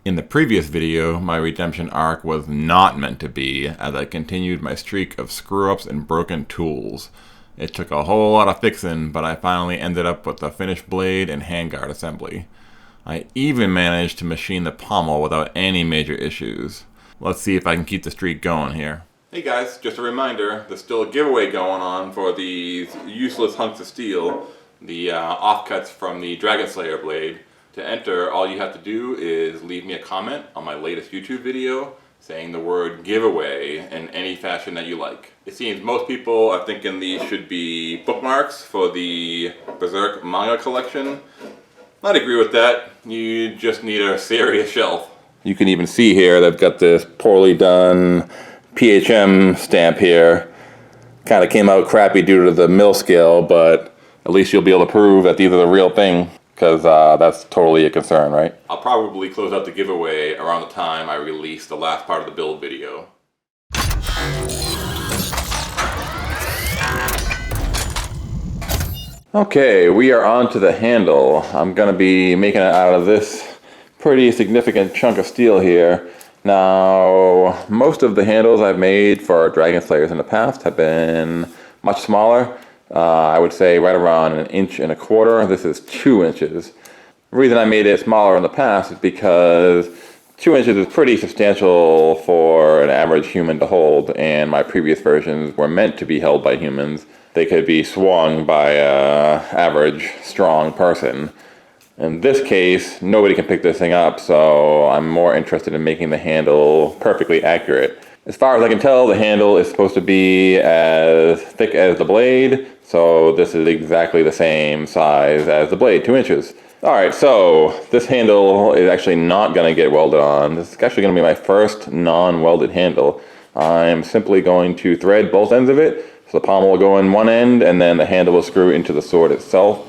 In the previous video, my redemption arc was not meant to be, as I continued my streak of screw-ups and broken tools. It took a whole lot of fixing, but I finally ended up with the finished blade and handguard assembly. I even managed to machine the pommel without any major issues. Let's see if I can keep the streak going here. Hey guys, just a reminder, there's still a giveaway going on for these useless hunks of steel, the offcuts from the Dragonslayer blade. To enter, all you have to do is leave me a comment on my latest YouTube video saying the word giveaway in any fashion that you like. It seems most people are thinking these should be bookmarks for the Berserk manga collection. I'd agree with that. You just need a serious shelf. You can even see here they've got this poorly done PHM stamp here. Kind of came out crappy due to the mill scale, but at least you'll be able to prove that these are the real thing. Because that's totally a concern, right? I'll probably close out the giveaway around the time I release the last part of the build video. Okay, we are on to the handle. I'm going to be making it out of this pretty significant chunk of steel here. Now, most of the handles I've made for Dragon Slayers in the past have been much smaller. I would say right around 1.25 inches. This is 2 inches. The reason I made it smaller in the past is because 2 inches is pretty substantial for an average human to hold, and my previous versions were meant to be held by humans. They could be swung by an average strong person. In this case, nobody can pick this thing up, so I'm more interested in making the handle perfectly accurate. As far as I can tell, the handle is supposed to be as thick as the blade, so this is exactly the same size as the blade, 2 inches. Alright, so this handle is actually not going to get welded on. This is actually going to be my first non-welded handle. I'm simply going to thread both ends of it, so the pommel will go in one end, and then the handle will screw into the sword itself.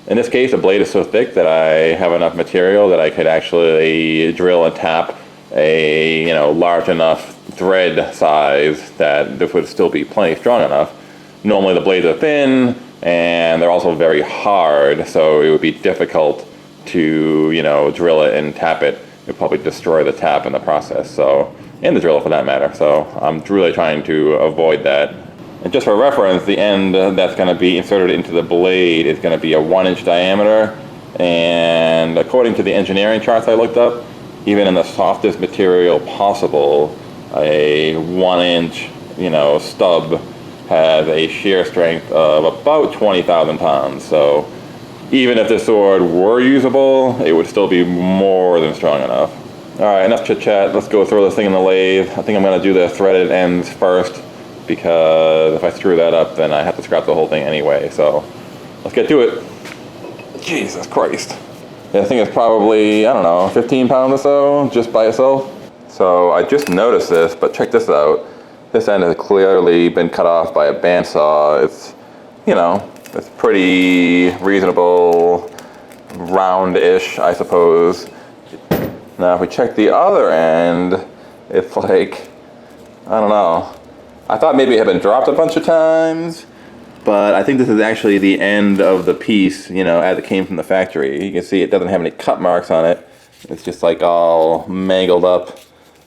In this case, the blade is so thick that I have enough material that I could actually drill and tap a large enough thread size that this would still be plenty strong enough. Normally the blades are thin and they're also very hard, so it would be difficult to drill it and tap it. It would probably destroy the tap in the process, and the drill for that matter. So I'm really trying to avoid that. And just for reference, the end that's going to be inserted into the blade is going to be a 1-inch diameter, and according to the engineering charts I looked up, even in the softest material possible, a 1-inch, stub has a shear strength of about 20,000 pounds. So even if this sword were usable, it would still be more than strong enough. Alright, enough chit chat. Let's go throw this thing in the lathe. I think I'm going to do the threaded ends first, because if I screw that up, then I have to scrap the whole thing anyway. So let's get to it. Jesus Christ. I think it's probably, 15 pounds or so, just by itself. So I just noticed this, but check this out. This end has clearly been cut off by a bandsaw. It's, it's pretty reasonable, round-ish, I suppose. Now if we check the other end, it's like, I don't know. I thought maybe it had been dropped a bunch of times, but I think this is actually the end of the piece, as it came from the factory. You can see it doesn't have any cut marks on it. It's just like all mangled up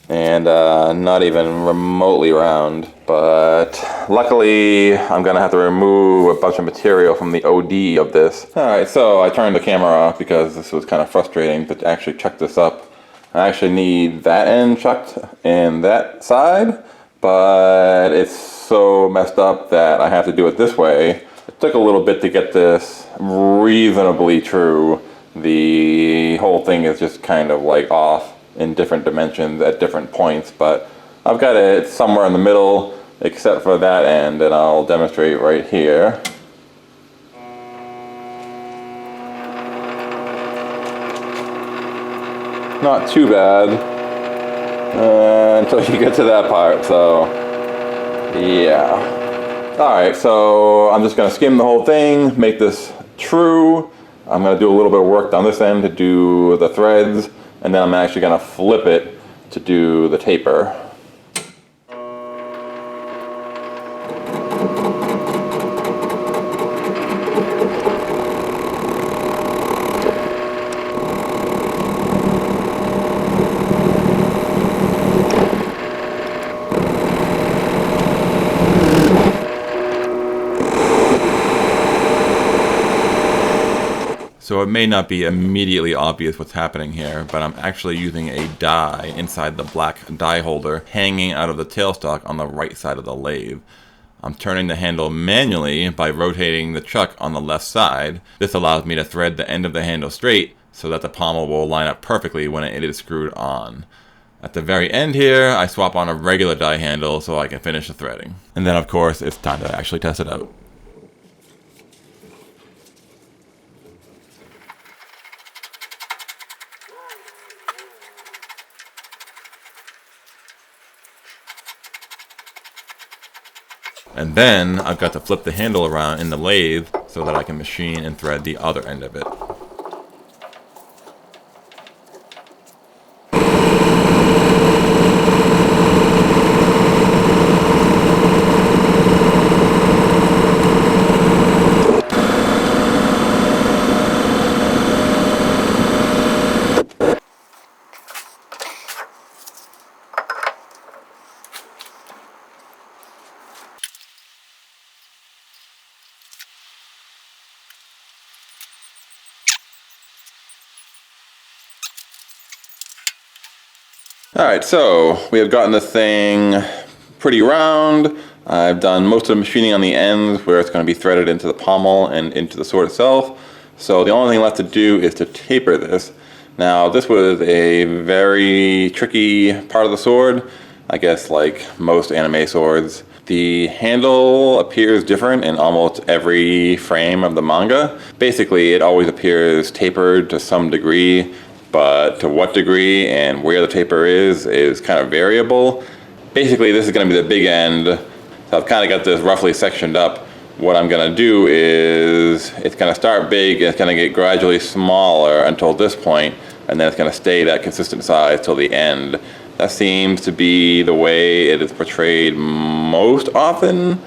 and not even remotely round. But luckily, I'm going to have to remove a bunch of material from the OD of this. Alright, so I turned the camera off because this was kind of frustrating to actually chuck this up. I actually need that end chucked and that side, but it's so messed up that I have to do it this way. It took a little bit to get this reasonably true. The whole thing is just kind of like off in different dimensions at different points, but I've got it somewhere in the middle except for that end, and I'll demonstrate right here. Not too bad until you get to that part, so yeah. Alright, so I'm just going to skim the whole thing, make this true. I'm going to do a little bit of work on this end to do the threads, and then I'm actually going to flip it to do the taper. So it may not be immediately obvious what's happening here, but I'm actually using a die inside the black die holder hanging out of the tailstock on the right side of the lathe. I'm turning the handle manually by rotating the chuck on the left side. This allows me to thread the end of the handle straight so that the pommel will line up perfectly when it is screwed on. At the very end here, I swap on a regular die handle so I can finish the threading. And then of course, it's time to actually test it out. And then I've got to flip the handle around in the lathe so that I can machine and thread the other end of it. Alright, so we have gotten this thing pretty round. I've done most of the machining on the ends where it's going to be threaded into the pommel and into the sword itself. So the only thing left to do is to taper this. Now this was a very tricky part of the sword, I guess like most anime swords. The handle appears different in almost every frame of the manga. Basically it always appears tapered to some degree, but to what degree and where the taper is kind of variable. Basically, this is going to be the big end. So I've kind of got this roughly sectioned up. What I'm going to do is it's going to start big and it's going to get gradually smaller until this point, and then it's going to stay that consistent size till the end. That seems to be the way it is portrayed most often.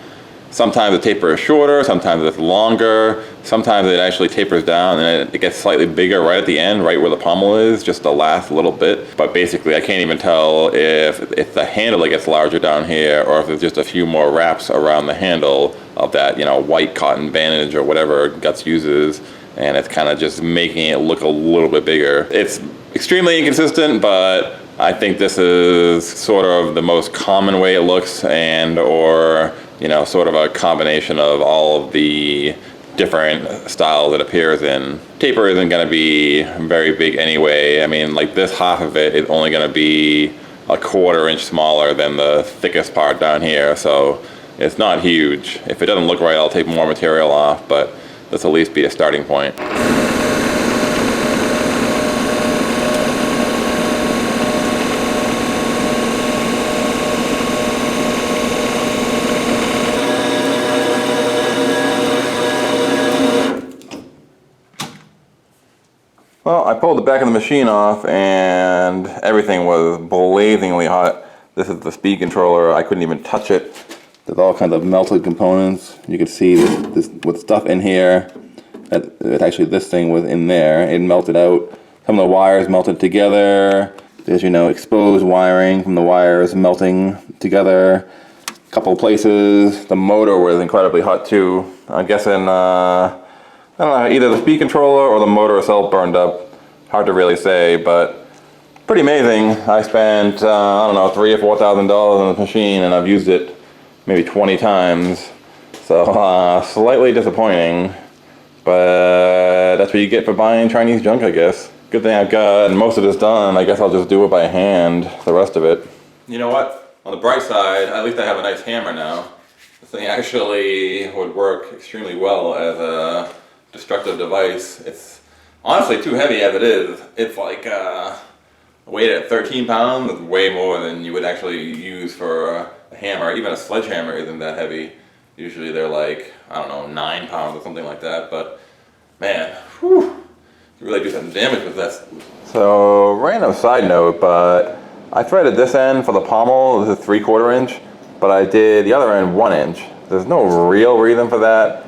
Sometimes the taper is shorter, sometimes it's longer, sometimes it actually tapers down and it gets slightly bigger right at the end, right where the pommel is, just the last little bit. But basically I can't even tell if it's the handle that gets larger down here or if there's just a few more wraps around the handle of that, you know, white cotton bandage or whatever Guts uses, and it's kind of just making it look a little bit bigger. It's extremely inconsistent, but I think this is sort of the most common way it looks, and or you know, sort of a combination of all of the different styles it appears in. Taper isn't going to be very big anyway. I mean, like this half of it is only going to be a 1/4 inch smaller than the thickest part down here, so it's not huge. If it doesn't look right, I'll take more material off, but this will at least be a starting point. Well, I pulled the back of the machine off and everything was blazingly hot. This is the speed controller. I couldn't even touch it. There's all kinds of melted components. You can see this with stuff in here. Actually, this thing was in there. It melted out. Some of the wires melted together. There's, you know, exposed wiring from the wires melting together. A couple of places. The motor was incredibly hot too. I'm guessing I don't know, either the speed controller or the motor itself burned up. Hard to really say, but pretty amazing. I spent, I don't know, $3,000 or $4,000 on this machine, and I've used it maybe 20 times. So slightly disappointing, but that's what you get for buying Chinese junk, I guess. Good thing I've got most of this done. I guess I'll just do it by hand, the rest of it. You know what? On the bright side, at least I have a nice hammer now. This thing actually would work extremely well as a destructive device. It's honestly too heavy as it is. It's like weight at 13 pounds. It's way more than you would actually use for a hammer. Even a sledgehammer isn't that heavy. Usually they're like, I don't know, 9 pounds or something like that. But man, whew, you really do some damage with this. So random side note, but I threaded this end for the pommel. This is 3/4 inch, but I did the other end 1 inch. There's no real reason for that.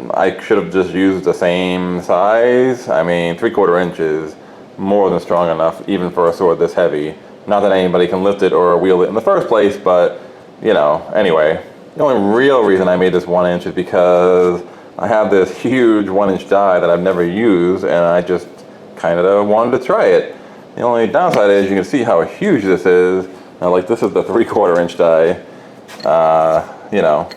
I should have just used the same size. I mean, 3/4 inch is more than strong enough, even for a sword this heavy. Not that anybody can lift it or wield it in the first place, but, you know, anyway. The only real reason I made this 1 inch is because I have this huge 1-inch die that I've never used, and I just kind of wanted to try it. The only downside is you can see how huge this is. Now, like, this is the 3/4 inch die. You know,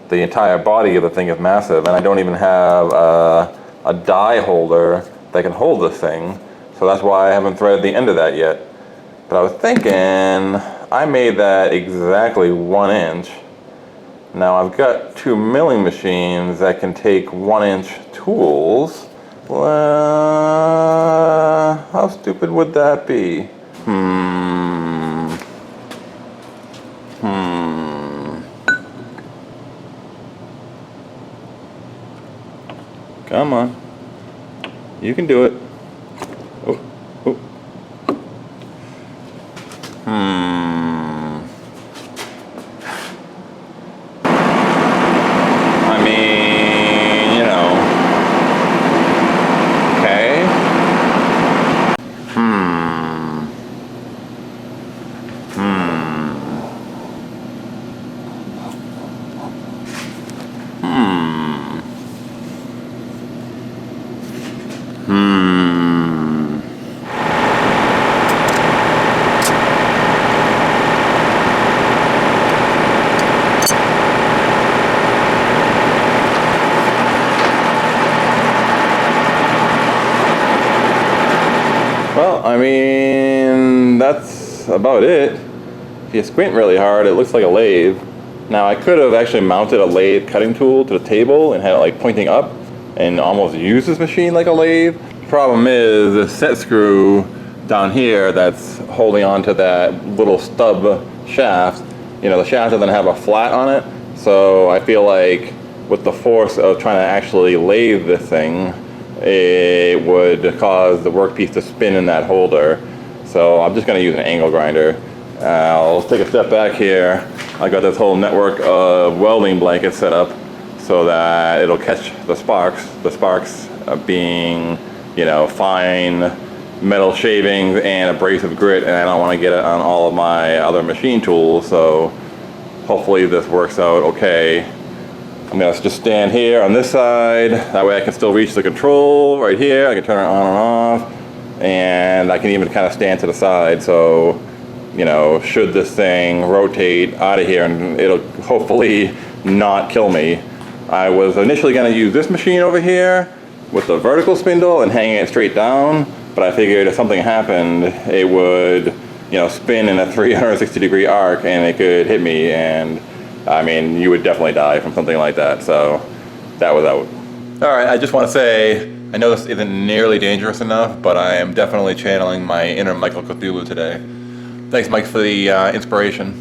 the entire body of the thing is massive, and I don't even have a die holder that can hold this thing. So that's why I haven't threaded the end of that yet. But I was thinking, I made that exactly 1 inch. Now I've got 2 milling machines that can take 1-inch tools. Well, how stupid would that be? Come on. You can do it. Oh, oh. I mean, you know. Okay. Well, I mean, that's about it. If you squint really hard, it looks like a lathe. Now, I could have actually mounted a lathe cutting tool to the table and had it like pointing up and almost use this machine like a lathe. The problem is the set screw down here that's holding on to that little stub shaft. You know, the shaft doesn't have a flat on it, so I feel like with the force of trying to actually lathe this thing, it would cause the workpiece to spin in that holder. So I'm just going to use an angle grinder. I'll take a step back here. I got this whole network of welding blankets set up so that it'll catch the sparks. The sparks being, you know, fine metal shavings and abrasive grit, and I don't want to get it on all of my other machine tools. So hopefully this works out okay. I'm going to just stand here on this side. That way I can still reach the control right here. I can turn it on and off. And I can even kind of stand to the side. So, you know, should this thing rotate out of here, and it'll hopefully not kill me. I was initially going to use this machine over here with the vertical spindle and hanging it straight down. But I figured if something happened, it would, you know, spin in a 360-degree arc and it could hit me, and I mean, you would definitely die from something like that, so that was out. All right, I just want to say, I know this isn't nearly dangerous enough, but I am definitely channeling my inner Michael Cthulhu today. Thanks, Mike, for the inspiration.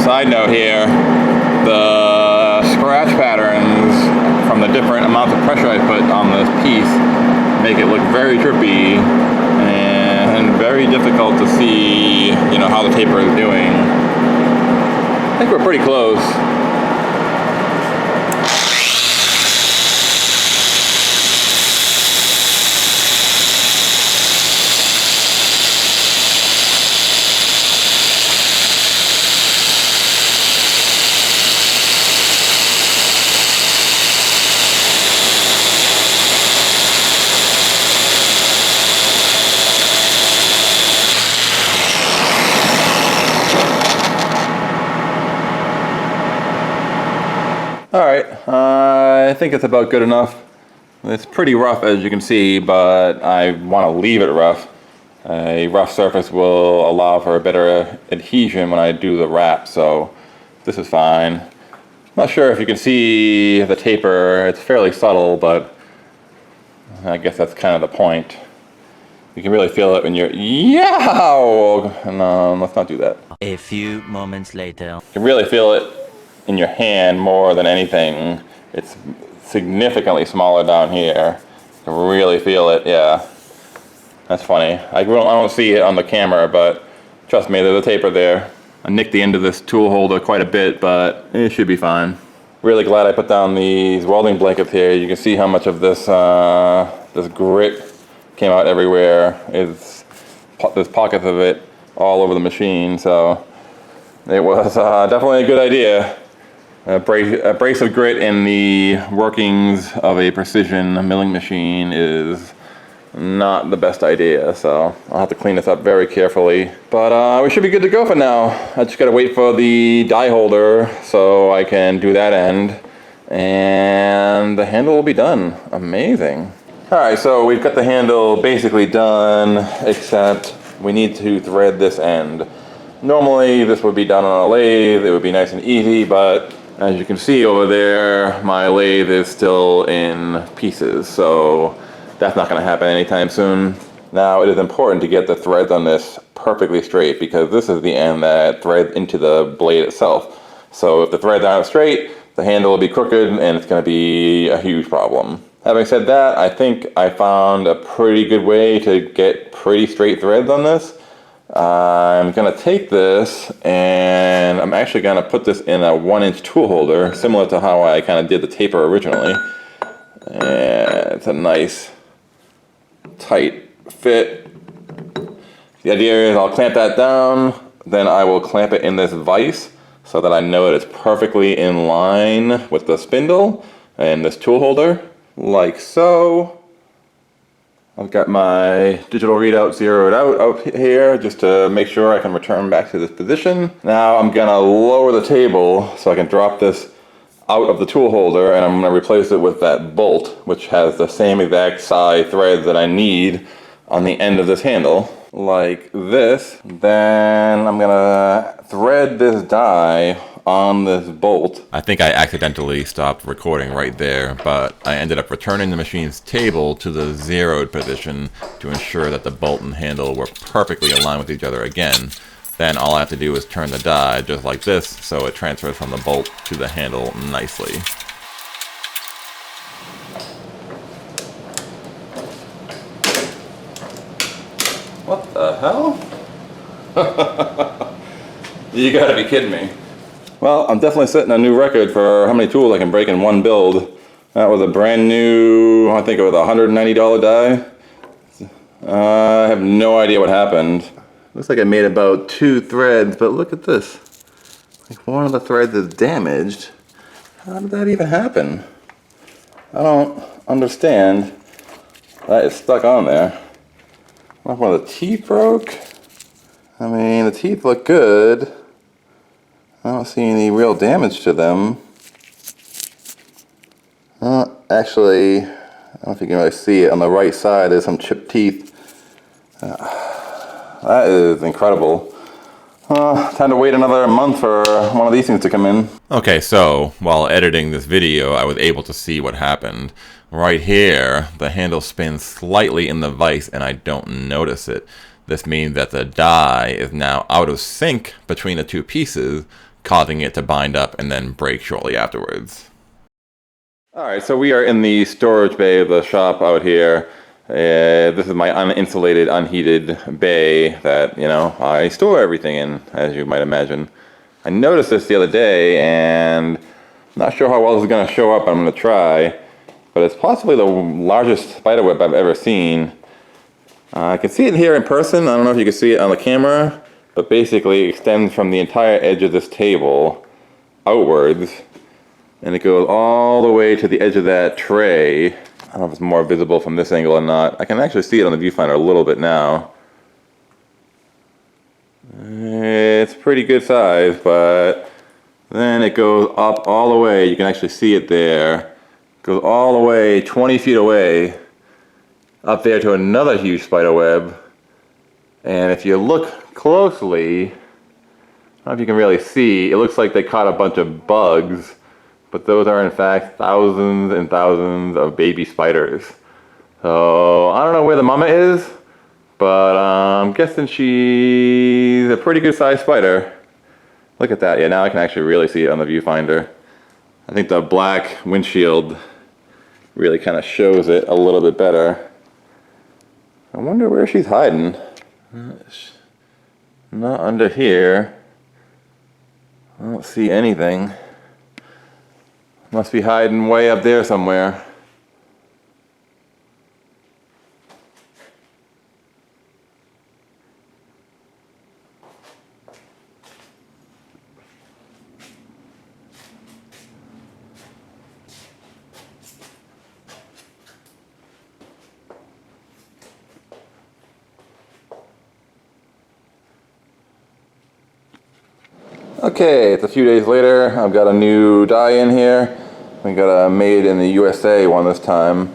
Side note here, the scratch patterns from the different amounts of pressure I put on this piece make it look very trippy and very difficult to see, you know, how the taper is doing. I think we're pretty close. Alright, I think it's about good enough. It's pretty rough, as you can see, but I want to leave it rough. A rough surface will allow for a better adhesion when I do the wrap, so this is fine. Not sure if you can see the taper. It's fairly subtle, but I guess that's kind of the point. You can really feel it when you're... Yow! No, let's not do that. A few moments later. You can really feel it, in your hand more than anything. It's significantly smaller down here. You can really feel it, yeah. That's funny. I don't see it on the camera, but trust me, there's a taper there. I nicked the end of this tool holder quite a bit, but it should be fine. Really glad I put down these welding blankets here. You can see how much of this this grit came out everywhere. There's pockets of it all over the machine, so it was definitely a good idea. A brace of grit in the workings of a precision milling machine is not the best idea, so I'll have to clean this up very carefully. But we should be good to go for now. I just gotta wait for the die holder so I can do that end, and the handle will be done. Amazing. Alright, so we've got the handle basically done, except we need to thread this end. Normally this would be done on a lathe, it would be nice and easy, but as you can see over there, my lathe is still in pieces, so that's not going to happen anytime soon. Now, it is important to get the threads on this perfectly straight, because this is the end that threads into the blade itself. So if the threads aren't straight, the handle will be crooked and it's going to be a huge problem. Having said that, I think I found a pretty good way to get pretty straight threads on this. I'm going to take this and I'm actually going to put this in a 1-inch tool holder, similar to how I kind of did the taper originally. And it's a nice tight fit. The idea is I'll clamp that down, then I will clamp it in this vise so that I know that it's perfectly in line with the spindle and this tool holder, like so. I've got my digital readout zeroed out here just to make sure I can return back to this position. Now I'm gonna lower the table so I can drop this out of the tool holder, and I'm going to replace it with that bolt, which has the same exact size threads that I need on the end of this handle, like this. Then I'm going to thread this die on this bolt. I think I accidentally stopped recording right there, but I ended up returning the machine's table to the zeroed position to ensure that the bolt and handle were perfectly aligned with each other again. Then all I have to do is turn the die just like this, so it transfers from the bolt to the handle nicely. What the hell? You gotta be kidding me. Well, I'm definitely setting a new record for how many tools I can break in one build. That was a brand new, I think it was a $190 die. I have no idea what happened. Looks like I made about 2 threads, but look at this. Like one of the threads is damaged. How did that even happen? I don't understand. That is stuck on there. What, one of the teeth broke? I mean, the teeth look good. I don't see any real damage to them. Actually, I don't know if you can really see it. On the right side, there's some chipped teeth. That is incredible. Time to wait another month for one of these things to come in. Okay, so while editing this video, I was able to see what happened. Right here, the handle spins slightly in the vise and I don't notice it. This means that the die is now out of sync between the two pieces, causing it to bind up and then break shortly afterwards. Alright, so we are in the storage bay of the shop out here. This is my uninsulated, unheated bay that, you know, I store everything in, as you might imagine. I noticed this the other day, and I'm not sure how well this is going to show up. I'm going to try, but it's possibly the largest spiderweb I've ever seen. I can see it here in person. I don't know if you can see it on the camera, but basically it extends from the entire edge of this table outwards, and it goes all the way to the edge of that tray. I don't know if it's more visible from this angle or not. I can actually see it on the viewfinder a little bit now. It's pretty good size, but then it goes up all the way. You can actually see it there. It goes all the way 20 feet away, up there to another huge spider web. And if you look closely, I don't know if you can really see, it looks like they caught a bunch of bugs. But those are in fact thousands and thousands of baby spiders. So I don't know where the mama is, but I'm guessing she's a pretty good sized spider. Look at that. Yeah, now I can actually really see it on the viewfinder. I think the black windshield really kind of shows it a little bit better. I wonder where she's hiding. Not under here. I don't see anything. Must be hiding way up there somewhere. Okay, it's a few days later. I've got a new die in here. We got a made in the USA one this time.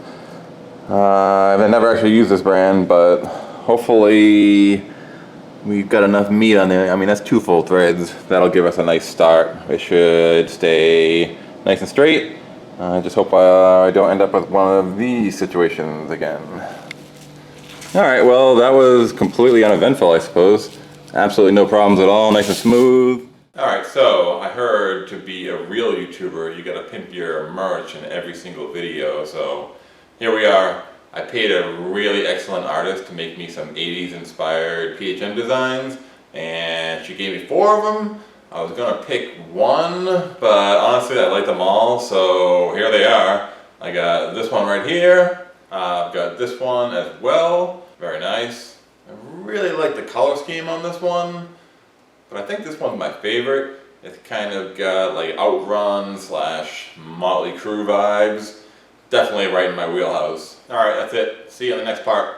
I've never actually used this brand, but hopefully we've got enough meat on there. I mean, that's 2 full threads. That'll give us a nice start. It should stay nice and straight. I just hope I don't end up with one of these situations again. Alright, well, that was completely uneventful, I suppose. Absolutely no problems at all, nice and smooth. Alright, so I heard to be a real YouTuber, you gotta pimp your merch in every single video, so here we are. I paid a really excellent artist to make me some 80s inspired PHM designs, and she gave me 4 of them. I was gonna pick one, but honestly I like them all, so here they are. I got this one right here, I've got this one as well, very nice. I really like the color scheme on this one. But I think this one's my favorite. It's kind of got like Outrun / Motley Crue vibes. Definitely right in my wheelhouse. Alright, that's it. See you on the next part.